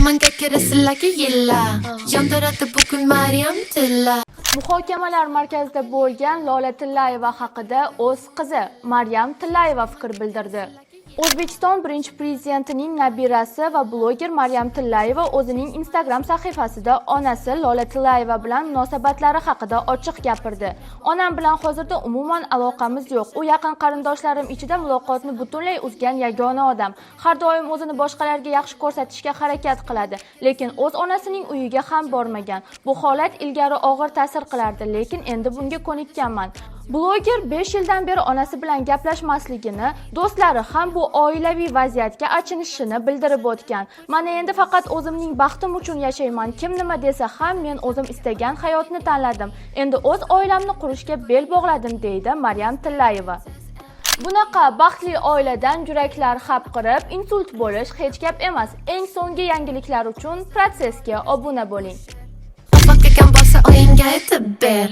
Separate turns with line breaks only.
Osmonga kirasizlarga yillar yondiradi bugun Maryam Tilla.
Muhokamalar markazida bo'lgan Lola Tillayeva haqida o'z qizi Maryam Tillayeva fikr bildirdi. O'zbekiston birinchi prezidentining nabirasi va bloger Maryam Tillayeva o'zining Instagram sahifasida onasi Lola Tillayeva bilan munosabatlari haqida ochiq gapirdi. Onam bilan hozirda umuman aloqamiz yo'q. U yaqin qarindoshlarim ichida muloqotni butunlay uzgan yagona odam. Har doim o'zini boshqalarga yaxshi ko'rsatishga harakat qiladi, lekin o'z onasining uyiga ham bormagan. Bu holat ilgari og'ir ta'sir qilardi, lekin endi bunga ko'nikkanman. Bloger 5 yildan beri onasi bilan gaplashmasligini, do'stlari ham bu oilaviy vaziyatga achinishini bildirib o'tgan. Mana endi faqat o'zimning baxtim uchun yashayman. Kim nima desa ham men o'zim istagan hayotni tanladim. Endi o'z oilamni qurishga bel bog'ladim, deydi Maryam Tillayeva. Bunaqa baxtli oiladan yuraklar xapqirib, insult bo'lish hech gap emas. Eng so'nggi yangiliklar uchun protsessga obuna bo'ling.
Opa kelgan bo'lsa oyingga aytib ber.